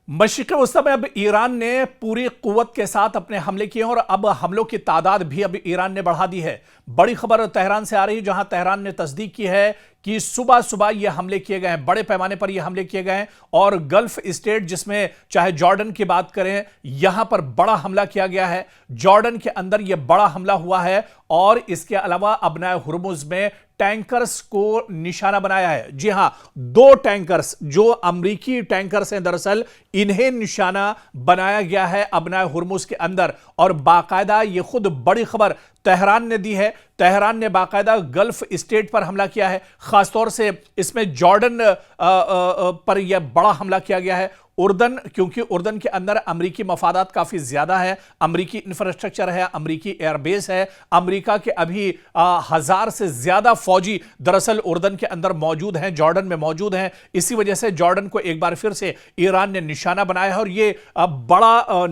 मशरिक़ वस्ता में अब ईरान ने पूरी कुव्वत के साथ अपने हमले किए हैं और अब हमलों की तादाद भी अब ईरान ने बढ़ा दी है। बड़ी खबर तेहरान से आ रही है, जहां तेहरान ने तस्दीक की है कि सुबह सुबह ये हमले किए गए हैं, बड़े पैमाने पर ये हमले किए गए हैं। और गल्फ स्टेट, जिसमें चाहे जॉर्डन की बात करें, यहां पर बड़ा हमला किया गया है। जॉर्डन के अंदर यह बड़ा हमला हुआ है और इसके अलावा अबनाए हुर्मुज में टैंकर्स को निशाना बनाया है। जी हां, 2 टैंकर्स जो अमरीकी टैंकर्स हैं, दरअसल इन्हें निशाना बनाया गया है अबनाए हुर्मुज के अंदर। और बाकायदा ये खुद बड़ी खबर तेहरान ने दी है। तेहरान ने बाकायदा गल्फ स्टेट पर हमला किया है, खासतौर से इसमें जॉर्डन पर यह बड़ा हमला किया गया है। उर्दन, क्योंकि उर्दन के अंदर अमरीकी मफादात काफी ज्यादा है, अमरीकी इंफ्रास्ट्रक्चर है, अमरीकी एयरबेस है। अमरीका के अभी 1000 से ज्यादा फौजी दरअसल उर्दन के अंदर मौजूद हैं, जॉर्डन में मौजूद हैं। इसी वजह से जॉर्डन को एक बार फिर से ईरान ने निशाना बनाया है और यह बड़ा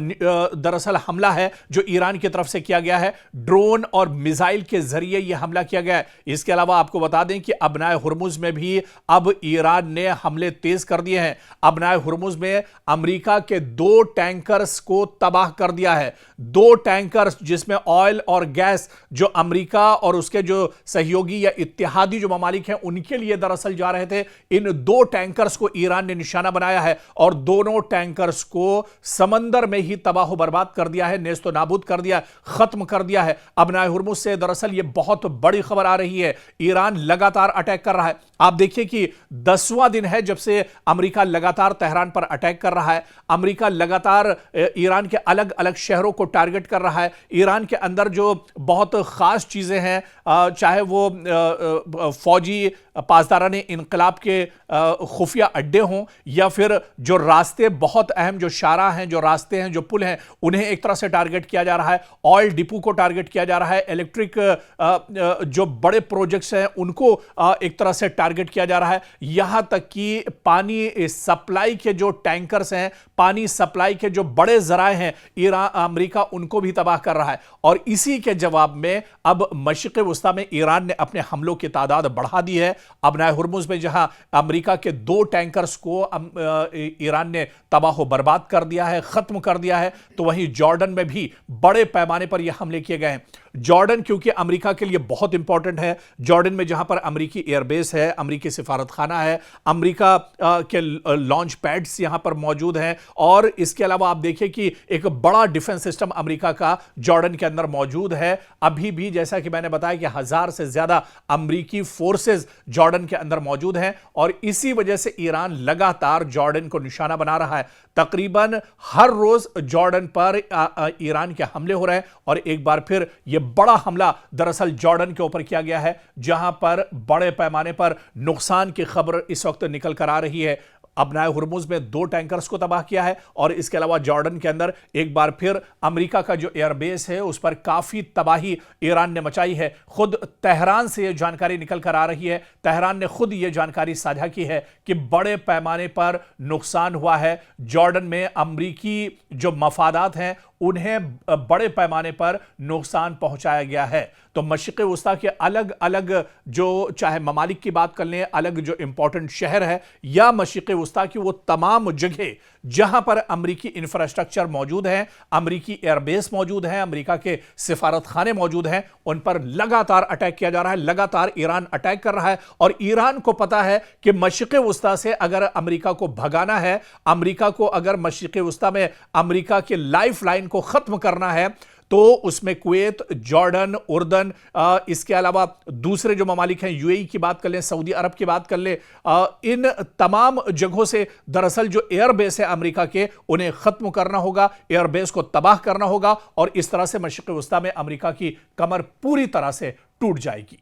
दरअसल हमला है जो ईरान की तरफ से किया गया है। ड्रोन और मिसाइल के जरिए यह हमला किया गया है। इसके अलावा आपको बता दें कि अबनाए हुर्मुज में भी अब ईरान ने हमले तेज कर दिए हैं। अबनाए हुर्मुज में अमेरिका के 2 टैंकर्स को तबाह कर दिया है। 2 टैंकर्स जिसमें ऑयल और गैस जो अमेरिका और उसके जो सहयोगी या इत्तेहादी जो ममालिक हैं उनके लिए दरअसल जा रहे थे, इन 2 टैंकर्स को ईरान ने निशाना बनाया है और दोनों टैंकर्स को समंदर में ही तबाह बर्बाद कर दिया है, नेस्तो नाबूद कर दिया, खत्म कर दिया है। अबनाए हुर्मुज से दरअसल यह बहुत बड़ी खबर आ रही है। ईरान लगातार अटैक कर रहा है। आप देखिए कि 10वां दिन है जब से अमेरिका लगातार तेहरान पर अटैक कर रहा है। अमेरिका लगातार ईरान के अलग अलग शहरों को टारगेट कर रहा है। ईरान के अंदर जो बहुत खास चीजें हैं, चाहे वो फौजी पासदाराने इनकलाब के खुफिया अड्डे हों या फिर जो रास्ते बहुत अहम, जो शारा हैं, जो रास्ते हैं, जो पुल हैं, उन्हें एक तरह से टारगेट किया जा रहा है। ऑयल डिपो को टारगेट किया जा रहा है। इलेक्ट्रिक जो बड़े प्रोजेक्ट्स हैं उनको एक तरह से टारगेट किया जा रहा है। यहां तक कि पानी सप्लाई के जो टैंकर्स हैं, पानी सप्लाई के जो बड़े जराए हैं, अमेरिका उनको भी तबाह कर रहा है। और इसी के जवाब में अब मशरिक़ वस्ता में ईरान ने अपने हमलों की तादाद बढ़ा दी है। अबनाए हुर्मुज में जहां अमेरिका के 2 टैंकर्स को ईरान ने तबाह बर्बाद कर दिया है, खत्म कर दिया है, तो वहीं जॉर्डन में भी बड़े पैमाने पर यह हमले किए गए हैं। जॉर्डन क्योंकि अमेरिका के लिए बहुत इंपॉर्टेंट है। जॉर्डन में जहां पर अमेरिकी एयरबेस है, अमेरिकी सिफारतखाना है, अमेरिका के लॉन्च पैड्स यहां पर मौजूद हैं और इसके अलावा आप देखिए कि एक बड़ा डिफेंस सिस्टम अमेरिका का जॉर्डन के अंदर मौजूद है। अभी भी जैसा कि मैंने बताया कि 1000 से ज्यादा अमेरिकी फोर्सेस जॉर्डन के अंदर मौजूद हैं और इसी वजह से ईरान लगातार जॉर्डन को निशाना बना रहा है। तकरीबन हर रोज जॉर्डन पर ईरान के हमले हो रहे हैं और एक बार फिर यह बड़ा हमला दरअसल जॉर्डन के ऊपर किया गया है, जहां पर बड़े पैमाने पर नुकसान की खबर इस वक्त निकल कर आ रही है। अबनाए हुर्मुज में 2 टैंकर्स को तबाह किया है और इसके अलावा जॉर्डन के अंदर एक बार फिर अमेरिका का जो एयरबेस है उस पर काफी तबाही ईरान ने मचाई है। खुद तेहरान से यह जानकारी निकल कर आ रही है, तेहरान ने खुद यह जानकारी साझा की है कि बड़े पैमाने पर नुकसान हुआ है। जॉर्डन में अमेरिकी जो मफादात हैं उन्हें बड़े पैमाने पर नुकसान पहुंचाया गया है। तो मशरिक़ वस्ता के अलग अलग जो चाहे ममालिक की बात कर लें, अलग जो इंपॉर्टेंट शहर है या मशरिक़ वस्ता की वो तमाम जगह जहां पर अमरीकी इंफ्रास्ट्रक्चर मौजूद है, अमरीकी एयरबेस मौजूद है, अमरीका के सिफारतखाने मौजूद हैं, उन पर लगातार अटैक किया जा रहा है। लगातार ईरान अटैक कर रहा है और ईरान को पता है कि मशरिक़ वस्ता से अगर अमरीका को भगाना है, अमरीका को अगर मशरिक़ वस्ता में अमरीका के लाइफ लाइन को खत्म करना है, तो उसमें कुवैत, जॉर्डन, उर्दन, इसके अलावा दूसरे जो ममालिक हैं, यूएई की बात कर लें, सऊदी अरब की बात कर लें, इन तमाम जगहों से दरअसल जो एयरबेस है अमेरिका के, उन्हें खत्म करना होगा, एयरबेस को तबाह करना होगा और इस तरह से मशरिक़ वस्ता में अमेरिका की कमर पूरी तरह से टूट जाएगी।